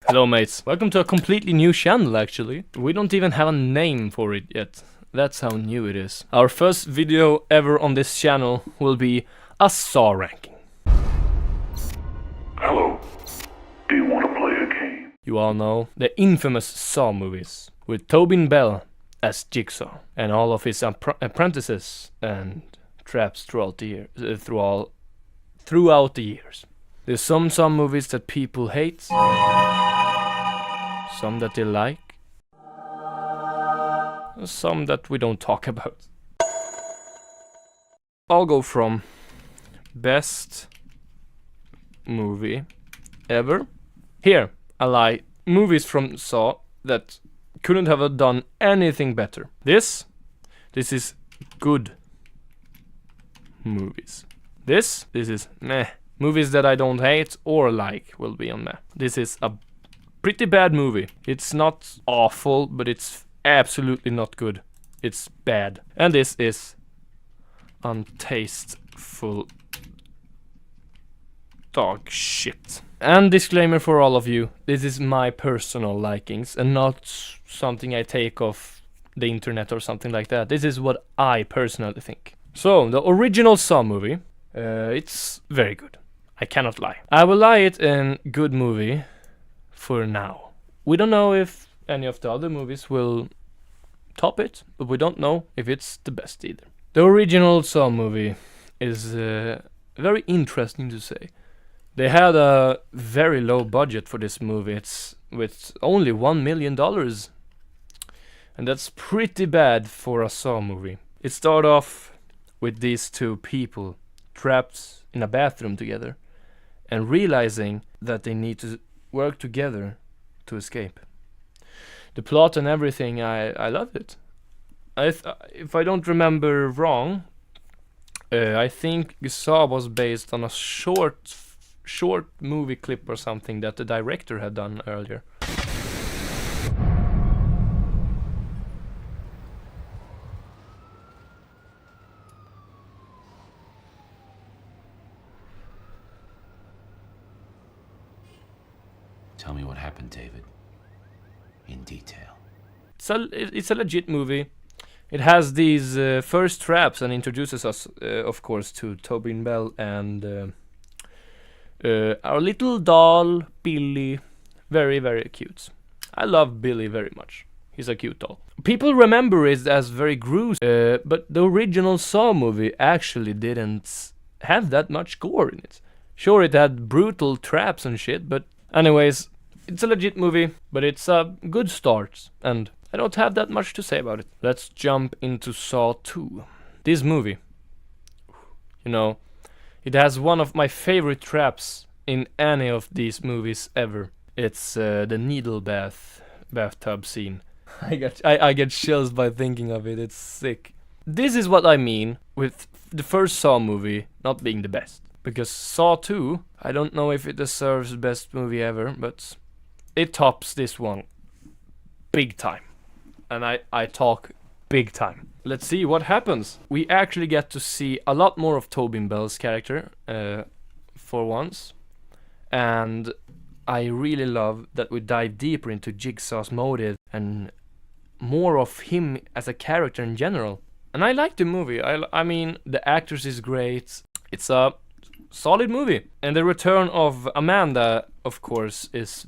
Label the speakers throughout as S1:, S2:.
S1: Hello mates, welcome to a completely new channel actually. We don't even have a name for it yet. That's how new it is. Our first video ever on this channel will be a Saw ranking.
S2: Hello. Do you want to play a game?
S1: You all know the infamous Saw movies with Tobin Bell as Jigsaw and all of his apprentices and traps throughout the year, throughout the years. There's some Saw movies that people hate, some that they like, some that we don't talk about. I'll go from best movie ever. Here, I lie. Movies from Saw that couldn't have done anything better. This is good movies. This is meh. Movies that I don't hate or like will be on meh. This is a pretty bad movie. It's not awful, but it's absolutely not good. It's bad. And this is untasteful dog shit. And disclaimer for all of you, this is my personal likings and not something I take off the internet or something like that. This is what I personally think. So, the original Saw movie, it's very good. I cannot lie. I will lie it in good movie for now. We don't know if any of the other movies will top it, but we don't know if it's the best either. The original Saw movie is very interesting to say. They had a very low budget for this movie. It's with only $1 million. And that's pretty bad for a Saw movie. It started off with these two people trapped in a bathroom together and realizing that they need to work together to escape. The plot and everything, I love it. If I don't remember wrong, I think Saw was based on a short movie clip or something that the director had done earlier.
S3: Tell me what happened, David. In detail.
S1: It's a legit movie. It has these first traps and introduces us, of course, to Tobin Bell and our little doll, Billy. Very, very cute. I love Billy very much. He's a cute doll. People remember it as very gruesome, but the original Saw movie actually didn't have that much gore in it. Sure, it had brutal traps and shit, but anyways, it's a legit movie, but it's a good start, and I don't have that much to say about it. Let's jump into Saw 2. This movie, you know, it has one of my favorite traps in any of these movies ever. It's the needle bathtub scene. I get chills by thinking of it. It's sick. This is what I mean with the first Saw movie not being the best. Because Saw 2, I don't know if it deserves the best movie ever, but it tops this one big time. And I talk big time. Let's see what happens. We actually get to see a lot more of Tobin Bell's character for once. And I really love that we dive deeper into Jigsaw's motive and more of him as a character in general. And I like the movie. I mean, the actors is great. It's a solid movie. And the return of Amanda, of course, is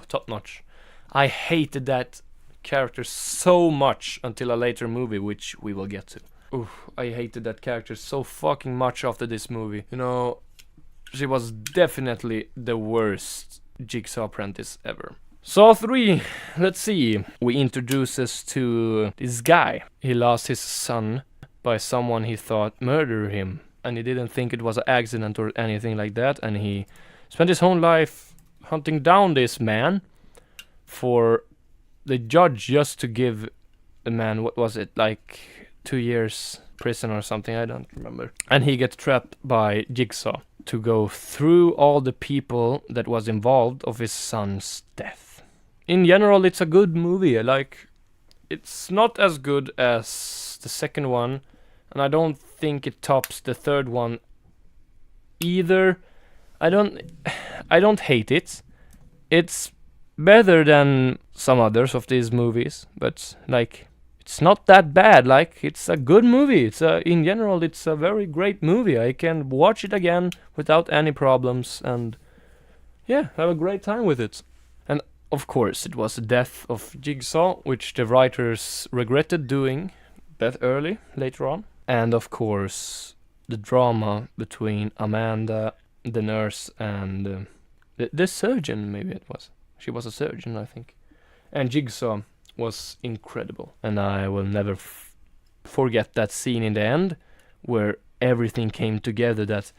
S1: top notch. I hated that character so much until a later movie, which we will get to. I hated that character so fucking much after this movie. You know, she was definitely the worst Jigsaw apprentice ever. Saw 3, let's see. We introduce us to this guy. He lost his son by someone he thought murdered him. And he didn't think it was an accident or anything like that. And he spent his whole life hunting down this man for the judge just to give the man, what was it, like 2 years prison or something, I don't remember. And he gets trapped by Jigsaw to go through all the people that was involved of his son's death. In general, it's a good movie. It's not as good as the second one, and I don't think it tops the third one either. I don't hate it. it's better than some others of these movies, but like it's not that bad. Like it's a good movie. In general it's a very great movie. I can watch it again without any problems and yeah, have a great time with it. And of course it was the death of Jigsaw, which the writers regretted doing that early later on. And of course the drama between Amanda, the nurse, and the surgeon, maybe it was. She was a surgeon, I think. And Jigsaw was incredible. And I will never forget that scene in the end where everything came together, that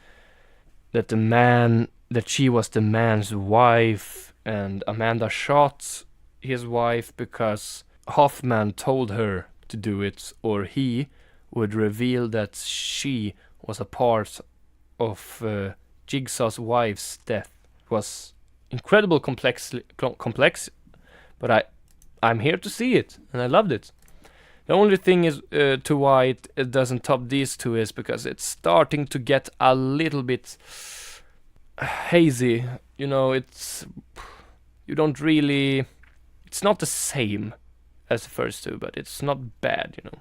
S1: she was the man's wife, and Amanda shot his wife because Hoffman told her to do it, or he would reveal that she was a part of Jigsaw's wife's death. It was incredible complex, but I'm here to see it, and I loved it. The only thing is to why it doesn't top these two is because it's starting to get a little bit hazy. You know, it's not the same as the first two, but it's not bad, you know.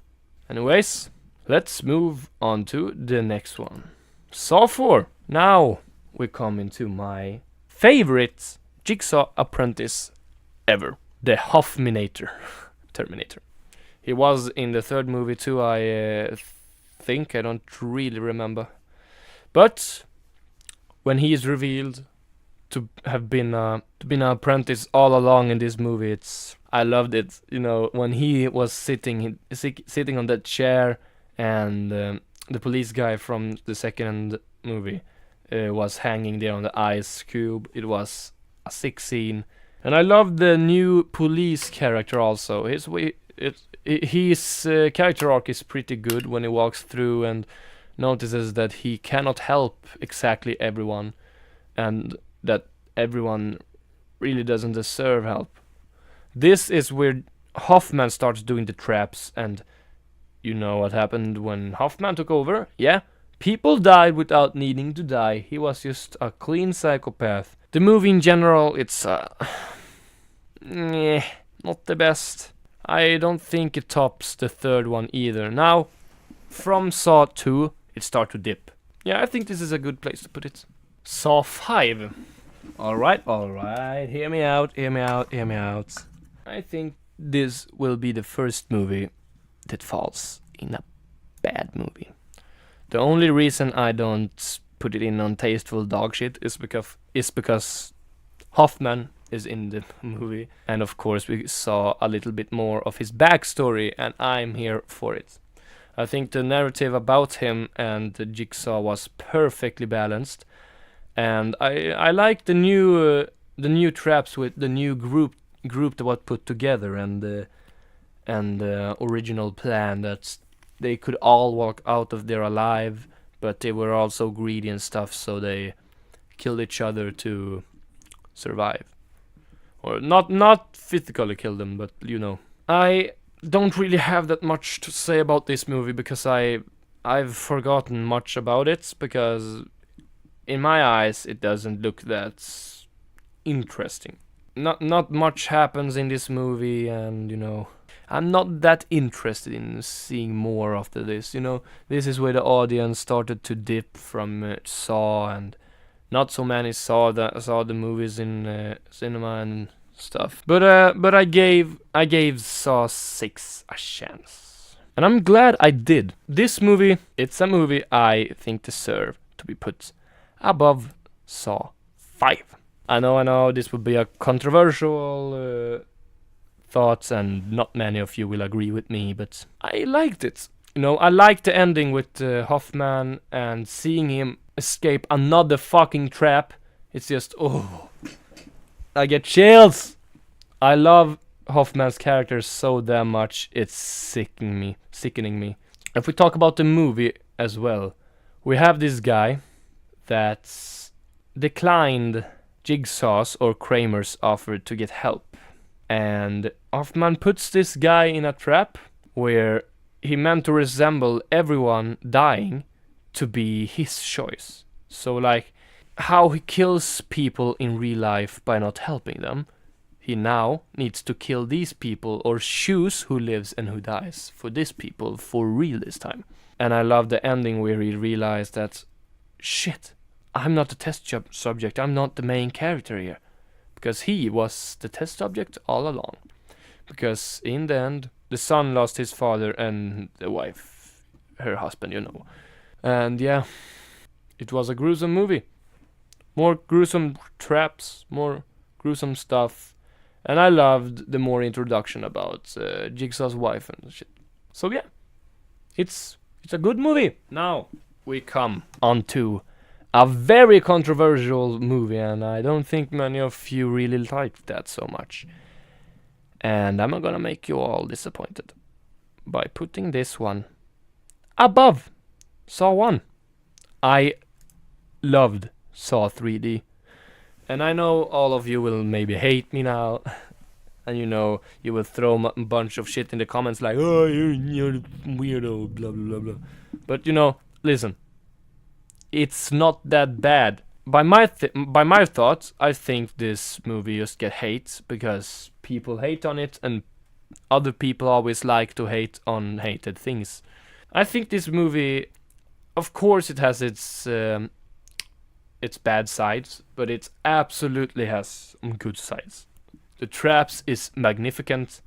S1: Anyways, let's move on to the next one. Saw 4. Now we come into my favorite Jigsaw apprentice ever, the Hoffminator. Terminator. He was in the third movie too, I think. I don't really remember. But when he is revealed to have been an apprentice all along in this movie, I loved it. You know, when he was sitting on that chair, and the police guy from the second movie was hanging there on the ice cube. It was a sick scene. And I love the new police character also. His character arc is pretty good when he walks through and notices that he cannot help exactly everyone, and that everyone really doesn't deserve help. This is where Hoffman starts doing the traps, and you know what happened when Hoffman took over? Yeah, people died without needing to die. He was just a clean psychopath. The movie in general, it's not the best. I don't think it tops the third one either. Now, from Saw 2, it starts to dip. Yeah, I think this is a good place to put it. Saw 5. Alright. Hear me out. I think this will be the first movie that falls in a bad movie. The only reason I don't put it in on tasteful dog shit is because Hoffman is in the movie, and of course we saw a little bit more of his backstory, and I'm here for it. I think the narrative about him and the Jigsaw was perfectly balanced, and I like the new traps with the new group that was put together, and the original plan that they could all walk out of there alive, but they were also greedy and stuff, so they killed each other to survive. Or not physically kill them, but you know. I don't really have that much to say about this movie because I've forgotten much about it, because in my eyes it doesn't look that interesting. Not much happens in this movie, and you know, I'm not that interested in seeing more after this. You know, this is where the audience started to dip from Saw, and not so many saw the movies in cinema and stuff. But I gave Saw 6 a chance, and I'm glad I did. This movie, it's a movie I think deserve to be put above Saw 5. I know this would be a controversial thoughts, and not many of you will agree with me, but I liked it. You know, I liked the ending with Hoffman and seeing him escape another fucking trap. It's just, oh, I get chills. I love Hoffman's character so damn much, it's sickening me. If we talk about the movie as well, we have this guy that's declined Jigsaw's or Kramer's offer to get help, and Hoffman puts this guy in a trap where he meant to resemble everyone dying to be his choice. So like, how he kills people in real life by not helping them. He now needs to kill these people or choose who lives and who dies for these people for real this time. And I love the ending where he realized that, shit, I'm not the test subject, I'm not the main character here. Because he was the test subject all along. Because in the end, the son lost his father and the wife, her husband, you know. And yeah, it was a gruesome movie. More gruesome traps, more gruesome stuff. And I loved the more introduction about Jigsaw's wife and shit. So yeah, it's a good movie. Now we come on to a very controversial movie, and I don't think many of you really liked that so much. And I'm gonna make you all disappointed by putting this one above Saw 1. I loved Saw 3D. And I know all of you will maybe hate me now. And you know, you will throw a bunch of shit in the comments like, oh, you're a weirdo, blah, blah, blah, blah. But you know, listen. It's not that bad. By my thoughts, I think this movie just get hate because people hate on it and other people always like to hate on hated things. I think this movie, of course it has its bad sides, but it absolutely has good sides. The traps is magnificent,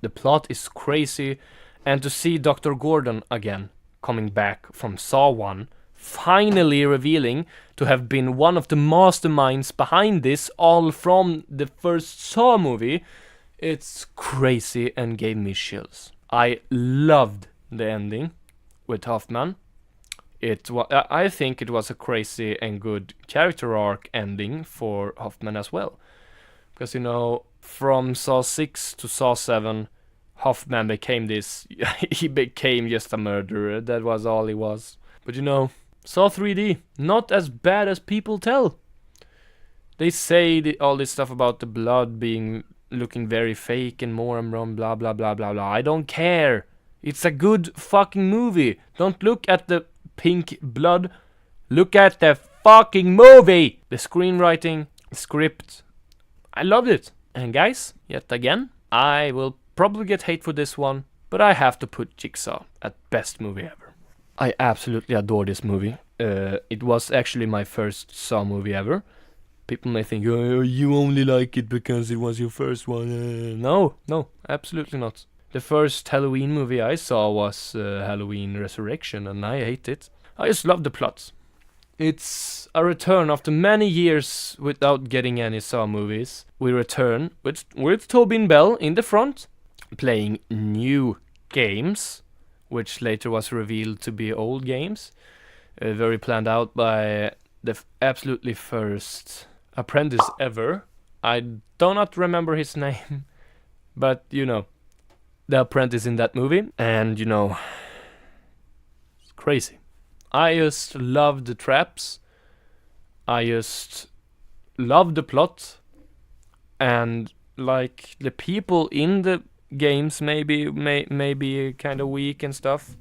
S1: the plot is crazy, and to see Dr. Gordon again coming back from Saw 1, finally revealing to have been one of the masterminds behind this all from the first Saw movie, it's crazy and gave me chills. I loved the ending with Hoffman. I think it was a crazy and good character arc ending for Hoffman as well. Because, you know, from Saw 6 to Saw 7, Hoffman became this, he became just a murderer, that was all he was. But you know, Saw 3D, not as bad as people tell. They say all this stuff about the blood looking very fake and more and more blah blah blah blah blah. I don't care. It's a good fucking movie. Don't look at the pink blood. Look at the fucking movie. The screenwriting, script. I loved it. And guys, yet again, I will probably get hate for this one, but I have to put Jigsaw at best movie ever. I absolutely adore this movie. It was actually my first Saw movie ever. People may think, oh, you only like it because it was your first one. No, absolutely not. The first Halloween movie I saw was Halloween Resurrection, and I hate it. I just love the plot. It's a return after many years without getting any Saw movies. We return with Tobin Bell in the front, playing new games, which later was revealed to be old games. Very planned out by the absolutely first apprentice ever. I do not remember his name, but you know, the apprentice in that movie. And you know, it's crazy. I just love the traps. I just love the plot. And like the people in the games may be kind of weak and stuff,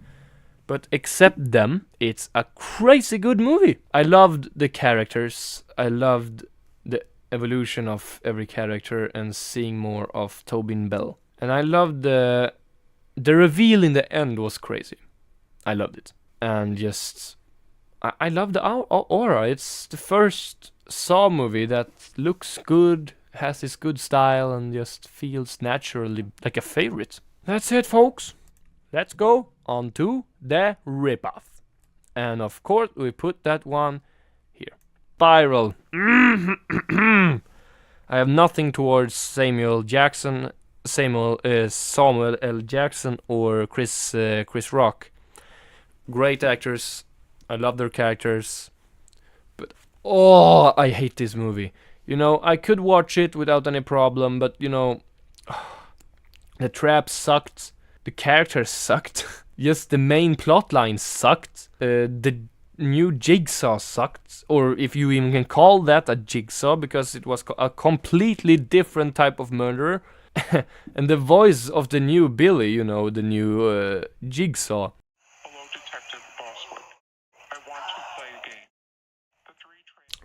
S1: but except them, it's a crazy good movie. I loved the characters. I loved the evolution of every character and seeing more of Tobin Bell. And I loved the reveal in the end was crazy. I loved it. And just I love the aura. It's the first Saw movie that looks good, has this good style, and just feels naturally like a favorite. That's it, folks. Let's go on to the ripoff. And of course, we put that one here. Spiral. I have nothing towards Samuel L. Jackson or Chris Rock. Great actors. I love their characters. But oh, I hate this movie. You know, I could watch it without any problem, but you know, the traps sucked. The characters sucked. Just the main plotline sucked. The new Jigsaw sucked. Or if you even can call that a Jigsaw, because it was a completely different type of murderer. And the voice of the new Billy, you know, the new Jigsaw.
S4: Hello, Detective Boswick. I want to play a game. The three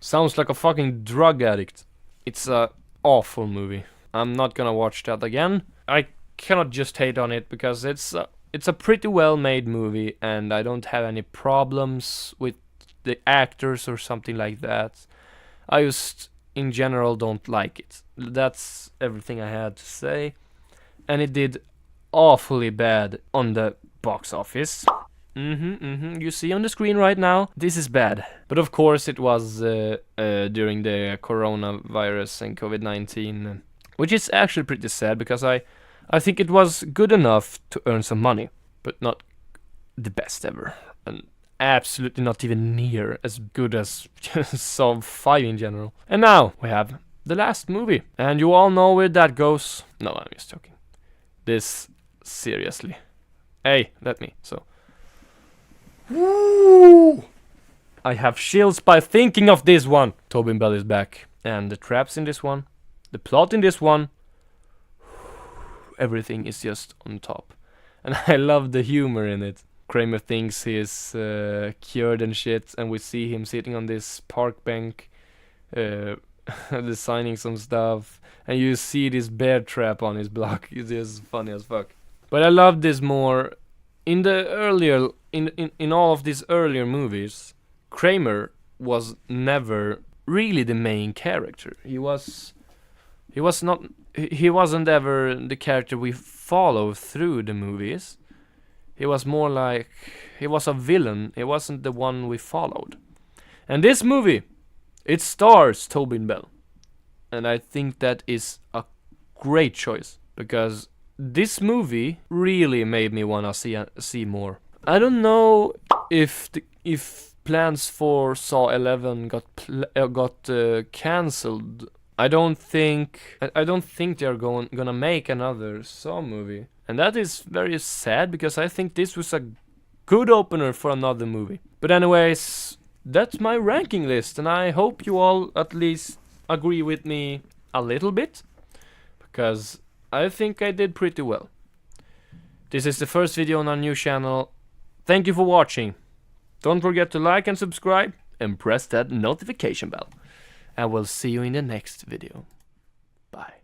S1: Sounds like a fucking drug addict. It's a awful movie. I'm not gonna watch that again. I cannot just hate on it because it's a pretty well made movie, and I don't have any problems with the actors or something like that. I just in general don't like it. That's everything I had to say. And it did awfully bad on the box office. You see on the screen right now, this is bad. But of course it was during the coronavirus and COVID-19, which is actually pretty sad because I think it was good enough to earn some money, but not the best ever. And absolutely not even near as good as Saw 5 in general. And now we have the last movie. And you all know where that goes. No, I'm just joking. This, seriously. Hey, let me, so. Woo! I have chills by thinking of this one. Tobin Bell is back. And the traps in this one, the plot in this one, everything is just on top. And I love the humor in it. Kramer thinks he's cured and shit, and we see him sitting on this park bench, designing some stuff, and you see this bear trap on his block. It's just funny as fuck. But I love this more. In the earlier, in all of these earlier movies, Kramer was never really the main character. He wasn't ever the character we follow through the movies. He was more like, he was a villain. He wasn't the one we followed. And this movie, it stars Tobin Bell. And I think that is a great choice, because this movie really made me wanna see more. I don't know if plans for Saw 11 got cancelled. I don't think they're gonna make another Saw movie. And that is very sad, because I think this was a good opener for another movie. But anyways, that's my ranking list, and I hope you all at least agree with me a little bit, because I think I did pretty well. This is the first video on our new channel. Thank you for watching. Don't forget to like and subscribe, and press that notification bell. And we'll see you in the next video. Bye.